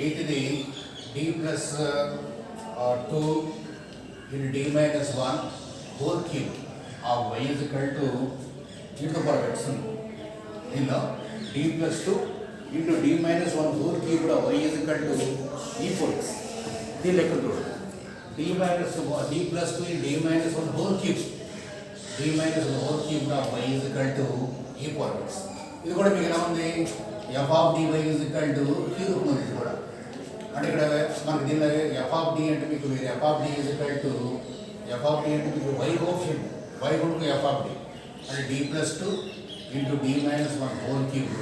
8ది d plus 2 into d minus 1 whole cube of y is equal to e to the power of x దీనిలో d plus 2 into d minus 1 whole cube of y is equal to e for x. దీని లెక్క చూడండి. d plus 2 into d minus 1 whole cube d minus 1 whole cube of y is equal to e for x. ఇది కూడా మీకు ఎలా ఉంది? f of dy is equal to q రూపంలో ఉంది కూడా. అంటే ఇక్కడ మనకి దీనిలో f of d అంటే మీకు f of d is equal to f of d అంటే మీకు y coefficient y గుణితు f of d అంటే d plus 2 into d minus 1 whole cube.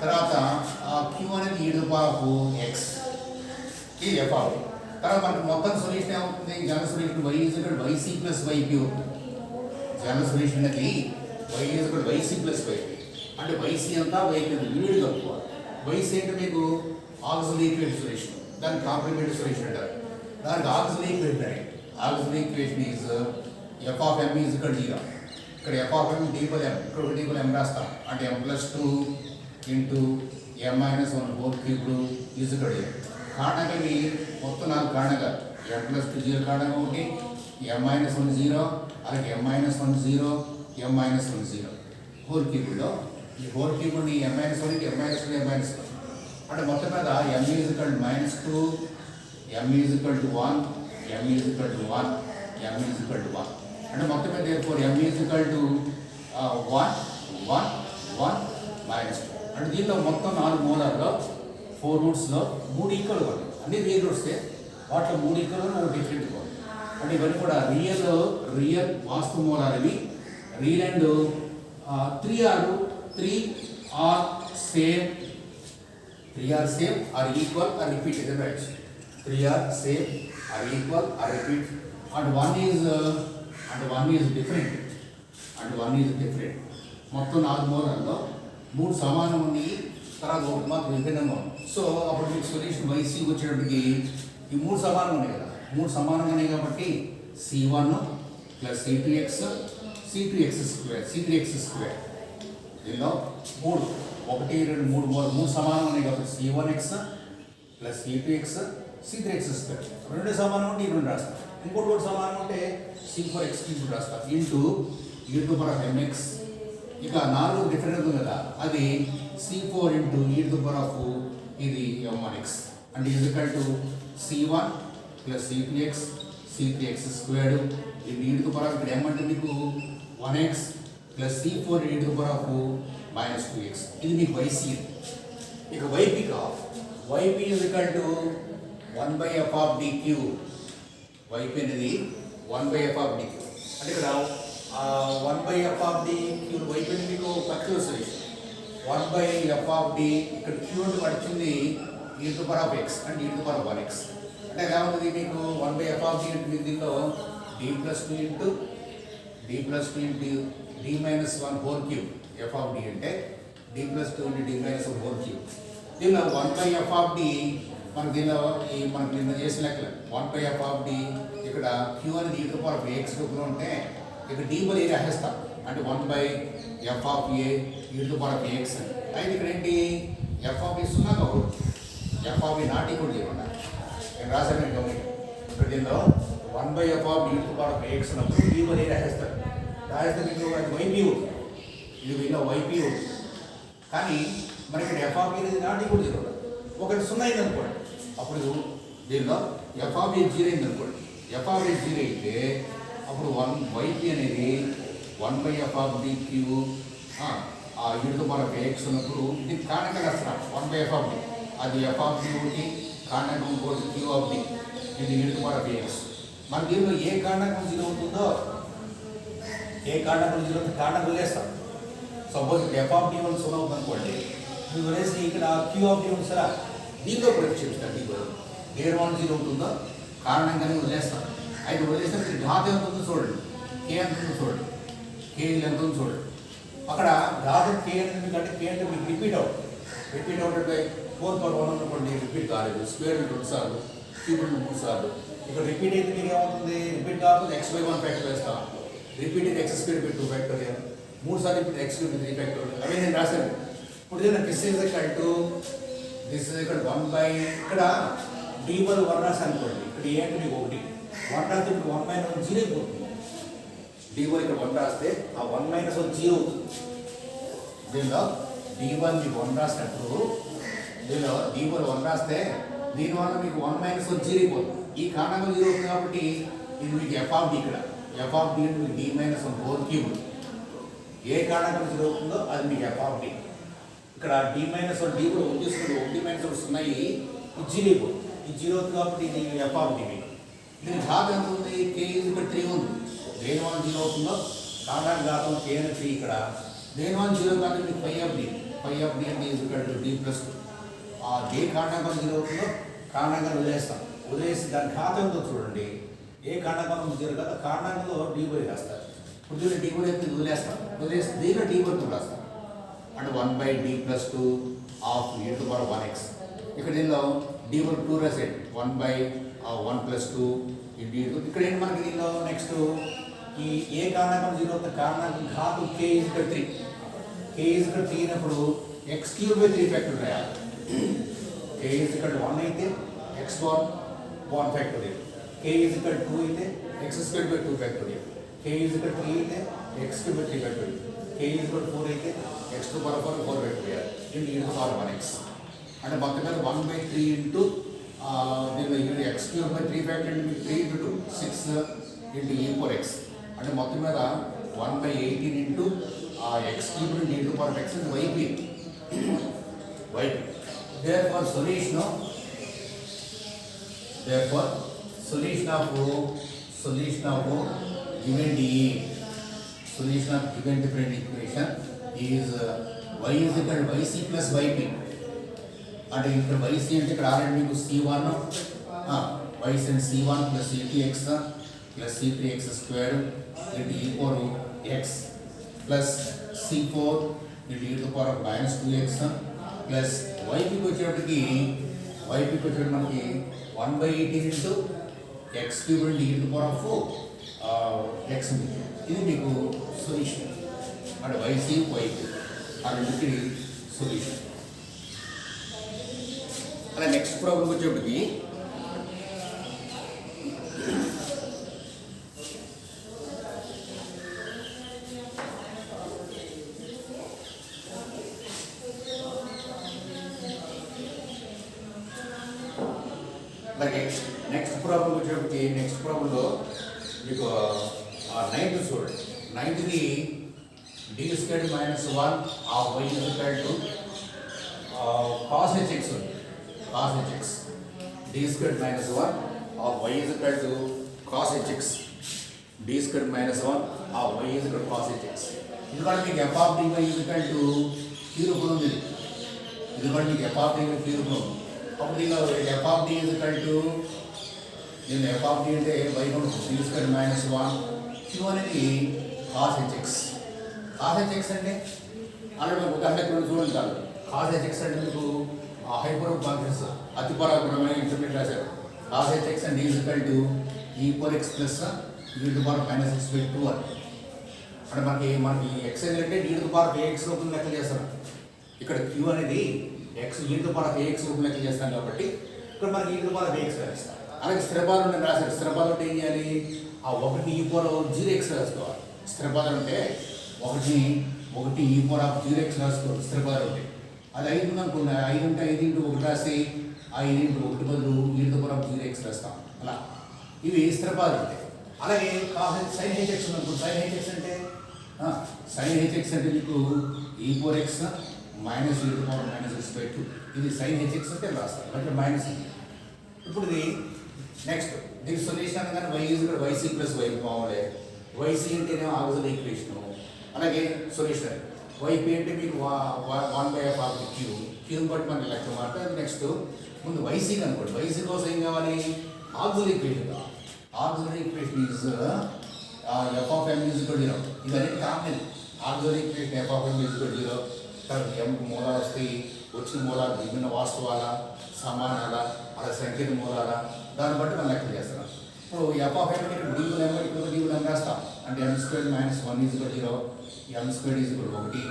తర్వాత q అనేది e to the power of x ఇది f of d. తర్వాత మనకి మొత్తం solution ఏమవుతుంది? General solution y is equal to yc plus yp అవుతుంది. General solution అనేది y is equal to yc plus yp అంటే yc అంతా yp యూనిట్ కలుపుకోవాలి. yc అంటే మీకు ఆక్సిలరీ ఈక్వేషన్ సొల్యూషన్, దాన్ని కాంప్లిమెంటరీ సొల్యూషన్ అంటారు. దానికి ఆక్సిలరీ ఈక్వేషన్ అంటే auxiliary equation is f of m is equal 0. ఇక్కడ f of m d by m, ఇక్కడ d బై m రాస్తాం అంటే m plus 2 into m minus 1 whole cube is equal 0. కారణాలు మొత్తం 4 కారణాలు m plus 2 0 కారణం ఒకటి, m minus 1 0, అలాగే m minus 1 0, m minus 1 0 whole క్యూబ్లో ఈ whole క్యూబ్ని m minus 1 m minus 1 m minus 1 అంటే మొత్తం మీద m is equal to -2, m is equal to 1, m is equal to 1, m is equal to 1 అంటే మొత్తం మీద m ఈజ్ ఈక్వల్ టు 1 1 1 -2 అంటే దీంట్లో మొత్తం 4 మూలాల్లో 4 రూట్స్లో 3 ఈక్వల్ ఉన్నాయి. అన్ని రియల్ రూట్సే, వాటిలో 3 ఈక్వల్ ఒక డిఫరెంట్ ఉంది. అంటే ఇవన్నీ కూడా రియల్ వాస్తు మూలాలు ఇవి. Real and 3 are same, 3 are same or equal or repeat is right. 3 are same or equal or repeat and one is different and one is different. మొత్తం 4 మూలాల్లో 3 సమానం ఉన్నాయి, తర్వాత ఒకటి మాత్రం విభిన్నంగా ఉంది. సో అప్పుడు మీకు సొల్యూషన్ yc వచ్చేటప్పటికి ఈ 3 సమానం ఉన్నాయి కదా, 3 సమానంగా ఉన్నాయి కాబట్టి c1 plus c2x స్క్వేర్ దీనిలో 3 1 2 3 సమానం ఉన్నాయి కాబట్టి c1x plus c2x c3x square. 2 సమానం ఉంటే 2 రాస్తాం, ఇంకోటి కూడా సమానం ఉంటే c4x ఇంకోటి రాస్తాం into e to the power of mx. ఇక 4 డిఫరెంట్ ఉంది కదా, అది c4 into e to the power of ఇది m1x అంటే is equal to c1 plus c3x squared ఇది e to the power of ఇక్కడ m అంటే మీకు 1x plus c4 e to the power of -2x ఇది మీకు yc. ఇక yp కావాలి, yp is equal to 1 by f of dq. yp అనేది 1 by f of dq అంటే ఇక్కడ 1 by f of dq yp అనేది మీకు particular solution. 1 by f of d ఇక్కడ q అంటే పడుతుంది e to the power of x అంటే e to the power of 1x అంటే ఎలా ఉంటుంది మీకు 1 by f of d అంటే దీనిలో d plus 2 into d minus 1 whole cube f of d అంటే d plus 2 into d minus 1 whole cube. దీనిలో 1 by f of d మనకు దీనిలో మనకు నిన్న చేసిన లెక్కలు 1 by f of d ఇక్కడ q అనేది e to the power of x రూపంలో ఉంటే ఇక్కడ d బై a రాసేస్తాం అంటే 1 by f of a e to the power of x అని. అయితే ఇక్కడ ఏంటి f of a సున్నా కాకూడదు, f of a not equal చేయకుండా నేను రాశాను గమనిక. ఇక్కడ దీనిలో 1 by f of e to the power of x అన్నప్పుడు d బై a రాసేస్తాను, రాస్తే మీకు అది yp అవుతుంది, ఇది ఇలా yp అవుతుంది. కానీ మరి ఇక్కడ f of a అనేది నాట్ ఈక్వల్ చేయకుండా ఒకటి సున్నా అయింది అనుకోండి, అప్పుడు దీనిలో f of a 0 అయింది అనుకోండి, f of a 0 అయితే అప్పుడు yp అనేది 1 by f of dq e to the power of x ఉన్నప్పుడు ఇది కారణంగా రాస్తున్నాం 1 by f of d అది f of d ఒకటి కారణంగా ఇంకోటి q of d ఇది e to the power of x. మన దీనిలో ఏ కారణంగా 0 అవుతుందో ఏ కారణంగా 0 అవుతుంది కారణం వదిలేస్తాం. సపోజ్ ఇక్కడ f of d 1 0 అవుతుంది అనుకోండి, మీరు వదిలేసి ఇక్కడ q of d ఉంది సరే దీంతో ప్రతిక్షేపిస్తాం. d వేరే 1 0 అవుతుందో కారణంగానే వదిలేస్తాం. అయితే వదిలేస్తే మీరు ఘాతం ఎంత ఉందో చూడండి, k ఎంత ఉందో చూడండి, k ఎంత ఉందో చూడండి. అక్కడ ఘాతం k అనేది మీకు అంటే k అంటే మీకు రిపీట్ అవుతుంది 4 పవర్ 1 అనుకోండి, రిపీట్ కాలేదు, స్క్వేర్ 2 సార్లు, క్యూబ్ 3 సార్లు. ఇక్కడ రిపీట్ అయితే మీకు ఏమవుతుంది, రిపీట్ కాకపోతే x/1 ఫ్యాక్టర్ వేస్తాం, రిపీట్ అయితే x² 2 ఫ్యాక్టోరియల్, 3 సార్లు రిపీట్ x³ 3 ఫ్యాక్టోరియల్. అవి నేను రాశాను. ఇప్పుడు దీన్ని this is equal to this is ఇక్కడ 1 బై ఇక్కడ డి బై 1 రాసి అనుకోండి. ఇక్కడ ఏ అంటే మీకు 1 రాస్తే ఇప్పుడు 1 మైనస్ 1 జీరో అయిపోతుంది. డి బై ఇక్కడ 1 రాస్తే ఆ 1 మైనస్ 1 జీరో అవుతుంది. దీనిలో d1 మీకు 1 రాసినప్పుడు దీనిలో d1 1 రాస్తే దీనివల్ల మీకు 1 మైనస్ 1 జీరో అయిపోతుంది. ఈ కారణంగా జీరో అవుతుంది కాబట్టి ఇది మీకు ఎఫ్ ఆఫ్ డి. ఇక్కడ ఎఫ్ ఆఫ్ డి అంటే మీకు డి మైనస్ 1 హోల్ క్యూబ్. ఏ కారణంగా జీరో అవుతుందో అది మీకు ఎఫ్ ఆఫ్ డి. ఇక్కడ డి మైనస్ 1 డి కూడా తీసుకుంటే 1 మైనస్ 1 ఉన్నాయి, ఇది జీరో అయిపోతుంది. ఇది జీరో అవుతుంది కాబట్టి ఇది ఎఫ్ ఆఫ్ డి మీకు. దీని ఘాతం ఎంత ఉంది? కే ఈజ్ ఇక్కడ 3 ఉంది. దేని వల్ల జీరో అవుతుందో కారణానికి ఘాతం కే అని 3. ఇక్కడ దేని వల్ల జీరో కాదు మీకు phi of d. Phi of d అంటే ఈజ్ ఇక్కడ డి ప్లస్ ఏ కారణంగా జీరో అవుతుందో కారణంగా వదిలేస్తాం. వదిలేసి దాని ఘాతం ఎంతో చూడండి. ఏ కారణంగా జీరో కాదు కారణంలో డి బై రాస్తారు. ఇప్పుడు దీన్ని డి బై అయితే వదిలేస్తాం. వదిలేసి దీనిలో డి బై 2 రాస్తాం. అంటే 1 by D plus 2 of e to power 1x. ఇక్కడ దీనిలో డి బై 2 రాసేది 1 బై 1 ప్లస్ 2 ఇంటూ ఇక్కడ ఏంటి మనకి దీనిలో నెక్స్ట్ ఈ ఏ కారణాంకం జీరో అవుతుంది కారణాంకం ఘాతం కే ఈజ్ ఇక్కడ 3. కే ఈజ్ ఇక్కడ 3 అయినప్పుడు ఎక్స్ క్యూబ్ బై 3 ఫ్యాక్టర్ రాయాలి. కే ఈజ్ ఇక్కడ 1 అయితే ఎక్స్ 1 ఫ్యాక్టోరియల్. కే ఈజ్ ఇక్కడ 2 అయితే X square by 2 factorial. K is ఇక్కడ 3 అయితే X cube by 3 factorial. K is ఇక్కడ 4 అయితే X to power 4 factorial into e to power 1x. అంటే మొత్తం మీద 1 బై 3 ఇంటూ దీనిలో ఎక్స్ క్యూబ్ బై 3 ఫ్యాక్టోరియల్ మీకు 3 ఇంటూ 2 6 ఇంటూ e4x. అంటే మొత్తం మీద 1 by 18 into X cube into e to power x is yp. Therefore solution of given different equation is y is equal to yc plus yp. అంటే ఇక్కడ yc అంటే ఇక్కడ already మీకు c1 yc and c1 plus c2x plus c3x squared into e4x plus c4 into e to the power of minus 2x plus ypకి వచ్చేటప్పటికి మనకి 1 by 18 into x cube into e to the power of 4 x ఉంది. ఇది మీకు solution. అంటే yc yp ఆ రెండుకి solution. అలా next problem వచ్చేటప్పటికి అలాగే నెక్స్ట్ ప్రాబ్లంలో మీకు 9th చూడండి. 9th D squared minus 1 of y is equal to cos hx ఉంది. cos hx D squared minus 1 of y is equal to cos hx. D squared minus 1 of y is equal to cos hx. ఎందుకంటే మీకు f of dy is equal to q రూపంలో ఉంది. ఎందుకంటే మీకు f of dy q రూపంలో ఉంది. అప్పుడు దీనిలో f of d is equal to దీనిలో f ఆఫ్ d అంటే y D squared minus 1 q అనేది cos hx. cos hx అంటే అలాగే ఒక ఉదాహరణ చూడండి చాలు. cos hx అంటే మీకు హైపర్ ఫంక్షన్స్ అతిపరాక్రమమైన ఇంటర్మీడియట్ రాశారు. cos hx అంటే is equal to e4x plus e to the power minus x by 2 అని. అంటే మనకి x అంటే e to the power ax రూపంలో లెక్క చేస్తాం. ఇక్కడ q అనేది x e to the power ax రూపంలో లెక్క చేస్తాం కాబట్టి ఇక్కడ మనకి e to the power ax రాస్తాం. అలాగే స్థిరపాదం నేను రాశారు. స్థిరపాదం అంటే ఏం చేయాలి? ఆ 1 e power 0x రాసుకోవాలి. స్థిరపాదం అంటే 1 e power 0x రాసుకోవాలి స్థిరపాదం అంటే. అది 5 ఉందనుకున్నా 5 ఉంటే 5 ఇంటూ 1 రాసి 5 ఇంటూ 1 బదులు e to the power 0x రాస్తాం. అలా ఇవి స్థిరపాదం అంటే. అలాగే sin hx ఉందనుకో. sin hx అంటే మీకు e4x minus e to the power minus x by 2. ఇది sin hx అంటే రాస్తాం. అంటే మైనస్. ఇప్పుడు ఇది నెక్స్ట్ దీని సొల్యూషన్ అనగానే y is equal yc plus y మామూలే. yc అంటేనే ఆక్సిలరీ ఈక్వేషన్. అలాగే సొల్యూషన్ yp అంటే మీకు 1 by f of q. q బట్టి మనకి లెక్క మాట. నెక్స్ట్ ముందు yc అనుకోండి. yc కోసం ఏం కావాలి? ఆక్సిలరీ ఈక్వేషన్ కావాలి. Auxiliary equation is f of m is equal 0. ఇవన్నీ common. Auxiliary equation f of m is equal 0. తర్వాత m మూలాలు వస్తాయి. వచ్చిన మూలాలు విభిన్న వాస్తవాల సమానాల అలా సంఖ్యత మూలాల దాన్ని బట్టి మనం లెక్క చేస్తున్నాం. ఇప్పుడు f ఆఫ్ m ఇక్కడ d1 రాస్తాం. అంటే m square minus 1 is equal 0, m square is equal 1,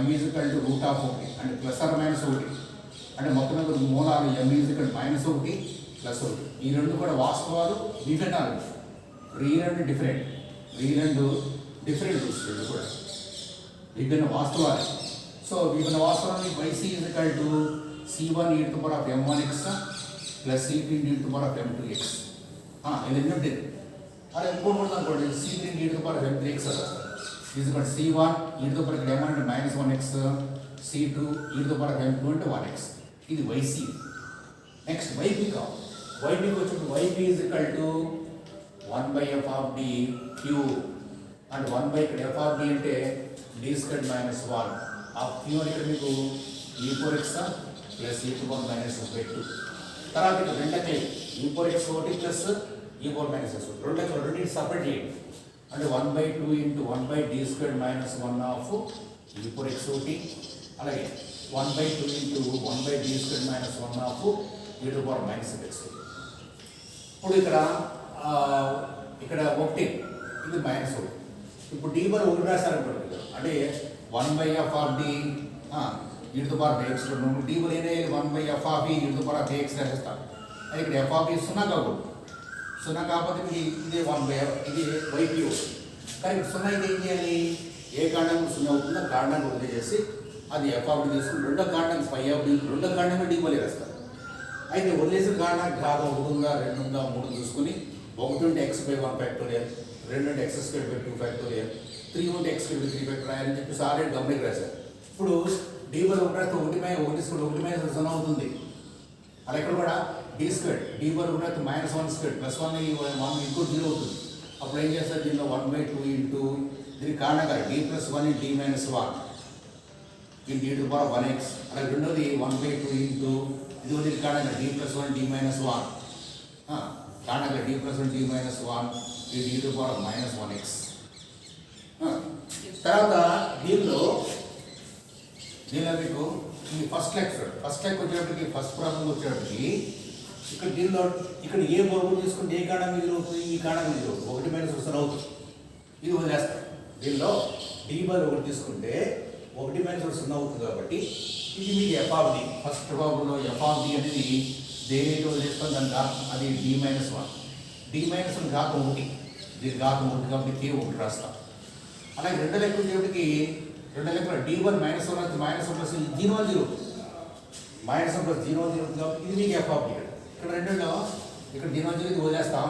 m is equal to root of 1 అంటే ప్లస్ ఆర్ మైనస్ 1. అంటే మొత్తం మీద మూలాలు m ఈజ్ ఇక్కడ -1 ప్లస్ 1. ఈ రెండు కూడా వాస్తవాలు విభిన్నాలు. Real and different. Real and different ఇది కూడా విభిన్న వాస్తవాలు. సో విభిన్న వాస్తవాన్ని yc is equal to c1 e to the power of m1x plus c2 e to the power of m2x. ఇది ఎన్నట్టు అలా ఇంకోటి కూడా అనుకోండి, c3 e to the power of m3x is equal c1 e to the power of m1 అంటే -1x, c2 e to the power of m2 అంటే 1x. ఇది yc. Next yp కావాలి. yp వచ్చేప్పుడు yp is equal to 1/f of d q and 1 ఇక్కడ f of d అంటే d squared minus 1 of q అని ఇక్కడ మీకు e4x ప్లస్ e4 మైనస్ 2. తర్వాత ఇక్కడ రెండకే e4x ఒకటి ప్లస్ e4 మైనస్ 2 రెండింటి సపరేట్ చేయండి. అంటే 1/2 into 1/d squared minus 1 of e4x ఒకటి, అలాగే 1/2 into 1/d squared minus 1 of e4 minus x. ఇప్పుడు ఇక్కడ ఒకటి ఇది -1. ఇప్పుడు d బై 1 రాశారనుకోండి, అంటే 1/f of d e to the power of x d by ఏనే 1/f ఆఫ్ e to the power of x రాసేస్తాం. అది ఇక్కడ f ఆఫ్ సున్నా కాకూడదు. సున్నా కాకపోతే ఇది 1/f ఇది yp. కానీ ఇక్కడ సున్నా అయితే ఏం చేయాలి? ఏ కాండం సున్నా అవుతుందో కాండాన్ని వదిలేసి అది f ఆఫ్ d తీసుకుని రెండో కాండం ఫై ఆఫ్ d రెండో కాండంగా d బై రాస్తారు. అయితే వదిలేసిన కాండానికి ఘాతం 1 ఉందా 2 ఉందా 3 చూసుకుని 1 ఉంటే x బై 1 ఫ్యాక్టోరియల్, 2 ఉంటే x స్క్వేర్ బై 2 ఫ్యాక్టోరియల్, 3 ఉంటే x స్క్వేర్ బై 3 ఫ్యాక్టోరియల్ అని చెప్పి ఆల్రెడీ గమనిక రాశారు. ఇప్పుడు d బై 1 రాస్తే 1 మైనస్ 0 అవుతుంది. అలా ఇక్కడ కూడా d స్క్వేర్ d బై 1 రాస్తే -1 స్క్వేర్ ప్లస్ 1 ఇంకో 0 అవుతుంది. అప్పుడు ఏం చేస్తారు? దీనిలో 1/2 ఇంటూ దీనికి కారణంగా d plus 1 d minus 1 in d to the power of 1x. అలాగే రెండోది 1/2 ఇంటూ ఇది దీనికి కారణంగా d ప్లస్ 1 d మైనస్ 1 కారణంగా d ప్లస్ 1 d మైనస్ 1 ఈ d to the power of -1x. తర్వాత దీనిలో మీకు ఈ ఫస్ట్ లెక్ వచ్చేటప్పటికి ఫస్ట్ ప్రాబ్లం వచ్చేటప్పటికి ఇక్కడ దీనిలో ఇక్కడ ఏ బరువు తీసుకుంటే ఏ కారణం మీద అవుతుంది, ఈ కారణం మీద అవుతుంది 1 - 1 అవుతుంది. ఇది వదిలేస్తాం. దీనిలో d బై 1 తీసుకుంటే 1 - 1 అవుతుంది కాబట్టి ఇది మీకు f ఆఫ్ d. ఫస్ట్ ప్రాబ్లంలో f ఆఫ్ d అనేది దేనితో వదిలేస్తాం దాని అది d - 1. d - 1 ఘాతం 1, దీని ఘాతం 1 కాబట్టి k 1 రాస్తాం. అలాగే రెండో లెక్క వచ్చేటప్పటికి రెండో లెక్కలో d బై -1 అయితే -1 ప్లస్ 0 0 -1 ప్లస్ 0 0 కాబట్టి ఇది మీకు f ఆఫ్ d. ఇక్కడ రెండులో ఇక్కడ 0 0 ఇది వదిలేస్తాం.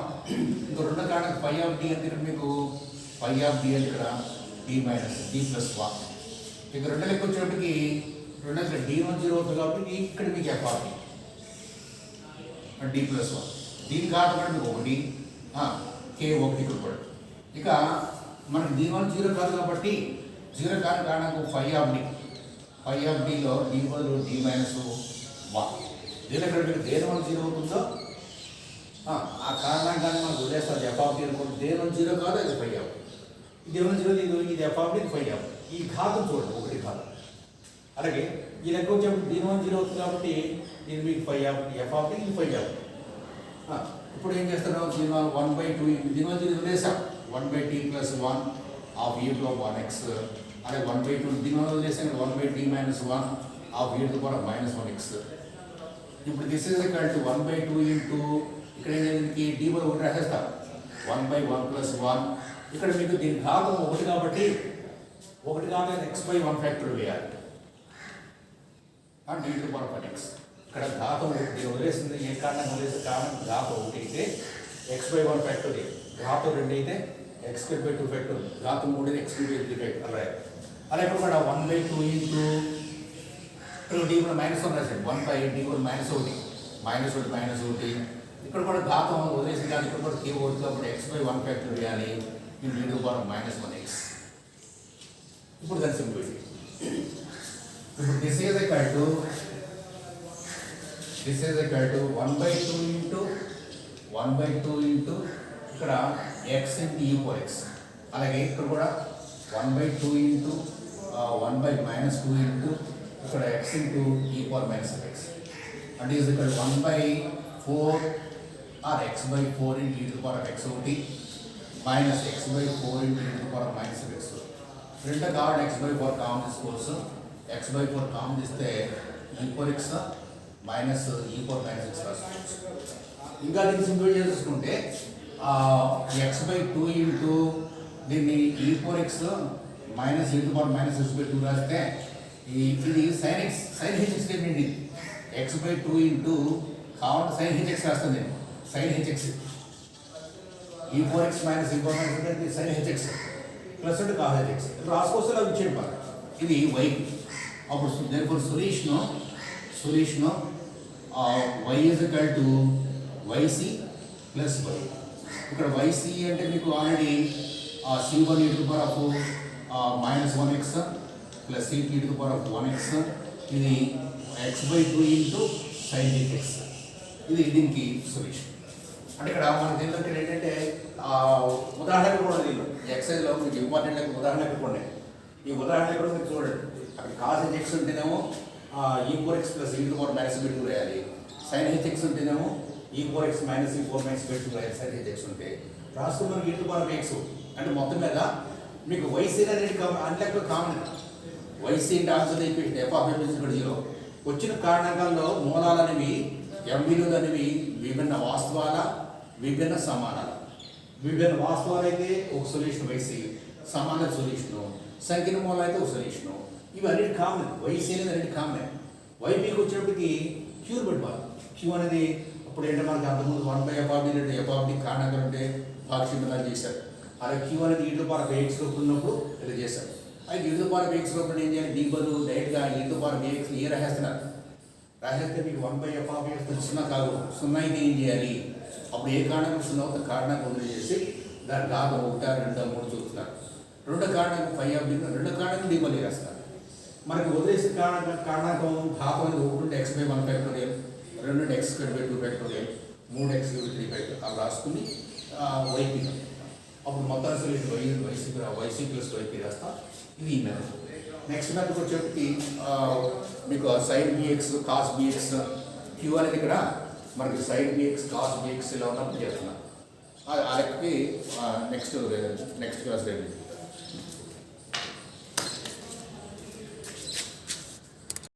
ఇంకో రెండో కారణం ఫై ఆఫ్ d అంటే ఇక్కడ మీకు ఫై ఆఫ్ d అంటే ఇక్కడ d మైనస్ d ప్లస్ 1. ఇక రెండో లెక్క వచ్చేటప్పటికి రెండో d1 0 అవుతుంది కాబట్టి ఇక్కడ మీకు f ఆఫ్ d ప్లస్ 1. దీని కారణం కూడా మీకు 1 k 1 ఇక్కడ కూడా. ఇక మనకి d1 0 కాదు కాబట్టి 0 కాని కారణంగా ఫై ఆఫ్ dలో d బదులు d మైనస్ 1. దీని ఇక్కడ మీకు దేని 0 అవుతుందో ఆ కారణంగా మనం వదిలేస్తారు f ఆఫ్ d అనుకోండి. దేని 0 కాదు అది ఫై ఆఫ్. దేని 0 ఇది f of d phi of. ఈ ఘాతం చూడండి 1 ఘాతం. అలాగే ఈ లెక్క వచ్చేప్పుడు దీని 0 అవుతుంది కాబట్టి ఇది మీకు phi of f of d ఇది ఫై ఆఫ్. ఇప్పుడు ఏం చేస్తున్నాం? దీని 1/2 దీని 0 వదిలేసాం 1/t plus 1 of e to 1x. అలాగే 1/2 దీని వదిలేసాం 1/d minus 1 of e to the power of -1x. ఇప్పుడు this is equal to 1/2 into ఇక్కడ ఏంటి d బై 1 రాసేస్తాం 1/1 ప్లస్ 1. ఇక్కడ మీకు దీని ఘాతం 1 కాబట్టి 1 కాదు x బై 1 ఫ్యాక్టర్ వేయాలి and e to the power of x. ఇక్కడ ఘాతం దీని వదిలేసింది ఏ కారణం వదిలేసే కారణం ఘాతం 1 అయితే x బై 1 ఫ్యాక్టర్, ఘాతం 2 అయితే x స్క్వేర్ బై 2 ఫ్యాక్టర్, ఘాతం 3 అయితే x స్క్వేర్ బై 3 ఫ్యాక్టర్. అలా ఇక్కడ కూడా 1/2 ఇంటూ d కూడా -1 రాశాడు 1/d కూడా -1 ఇక్కడ కూడా ఘాతం వదిలేసి కానీ ఇక్కడ కూడా k వస్తుంది కాబట్టి x బై 1 ఫ్యాక్టర్ వేయాలి in e to the power of -1x. ఇప్పుడు దాని సింప్లిఫికేషన్. ఇప్పుడు this is equal to 1/2 into ఇక్కడ x into e power x. అలాగే ఇక్కడ కూడా 1/2 ఇంటూ 1/-2 ఇంటూ ఇక్కడ x into e power -x అంటే ఈజ్ ఇక్కడ 1/4 or x/4 into e to the power of x ఒకటి minus x/4 into e to the power of -x. రెండు కావాలి x/4 common తీసుకోవచ్చు. x/4 కామన్ తీస్తే e power x minus e power minus X రాసుకోవచ్చు. ఇంకా దీన్ని simplify చేసుకుంటే X by two into దీన్ని e power x minus e power minus x by two రాస్తే ఇది sine x sine h x statement ఇది x by two into కావాలి sine h x రాస్తుంది నేను sine h x e power x minus e power minus అంటే sine h x plus అంటే cos h x రాసుకోవచ్చు అవి ఇచ్చేది బాగా ఇది వై. అప్పుడు therefore solution y is equal to y c plus y. ఇక్కడ వైసి అంటే మీకు already C1 e to the power of minus 1x plus C e to the power of 1x ఇది x by 2 into sin hx. ఇది దీనికి solution. అంటే ఇక్కడ మనకి ఏంటంటే ఏంటంటే ఉదాహరణకు కూడా దీనిలో ఎక్సైజ్లో మీకు ఇంపార్టెంట్ ఉదాహరణకు కూడా ఈ ఉదాహరణ కూడా మీరు చూడండి. అక్కడ కాస్ హెచ్ ఉంటేనేమో E4x ప్లస్ ఈ టు పవర్ మైనస్ బై 2 రాయాలి. సైన్ హెచ్ ఉంటేనేమో E4x minus E4 minus by 2 రాయాలి. సైన్ హెచ్ ఉంటే రాసుకుని మనకి ఈ టు పవర్ ఎక్స్ అంటే మొత్తం మీద మీకు వైసీ అనేది అన్లెక్క కామన్. వైసీ అంటే ఆన్సర్ ఈక్వేషన్ f(x)0 వచ్చిన కారణాలలో మూలాలు అనేవి ఎంబీలు అనేవి విభిన్న వాస్తవాల విభిన్న సమానాల. విభిన్న వాస్తవాలు అయితే ఒక సొల్యూషన్ వైసీ, సమాన సొల్యూషను, సంఖ్యల మూలాలు అయితే ఒక సొల్యూషను. ఇవి అన్నిటి కామన్. వైసీ అనేది అన్నిటి కామన్. వైపీకి వచ్చినప్పటికీ క్యూర్ పెట్టుకోవాలి. క్యూ అనేది అప్పుడు ఏంటంటే మనకి అంతకుముందు 1/f(d) f(d) కారణాలు ఉంటే పాక్షికంగా చేశారు. అలాగే క్యూ అనేది ఈ టు పవర్ ఎక్స్ రూపంలో ఉన్నప్పుడు ఇలా చేశారు. అయితే ఈ టు పవర్ ఎక్స్ రూపంలో ఏం చేయాలి? డీ బదులు డైరెక్ట్గా ఈ టు పవర్ ఎక్స్ ఏ రాసేస్తున్నారు. రాసేస్తే మీకు 1/f(x) 0 కాదు, 0 అయితే ఏం చేయాలి? అప్పుడు ఏ కారణం 0 అవుతుంది కారణాన్ని వదిలేసి దాని భాగం 1, 2, 3 చూస్తున్నారు. రెండు కారణాలు 5 రెండు కారణాలు డీ బదులు రాస్తారు. మనకి వదిలేసిన కారణాకం భాగం అనేది 1 ఉంటే x by 1 ఫ్యాక్టోరియల్, 2 ఉంటే x square by 2 factorial, 3 x by 3 factorial అవి రాసుకుని వైపీ అప్పుడు మొత్తం సొల్యూషన్ వైసీ ప్లస్ వైపీ రాస్తా. ఇది ఈ మెథడ్. నెక్స్ట్ మెథడ్ వచ్చేప్పటికి మీకు sine b x cos b x q అనేది ఇక్కడ మనకి సైన్ బిఎక్స్ కాస్ బిఎక్స్ ఇలా ఉన్నప్పుడు చేస్తున్నాం. ఆ లెక్కకి నెక్స్ట్ క్లాస్ రేపు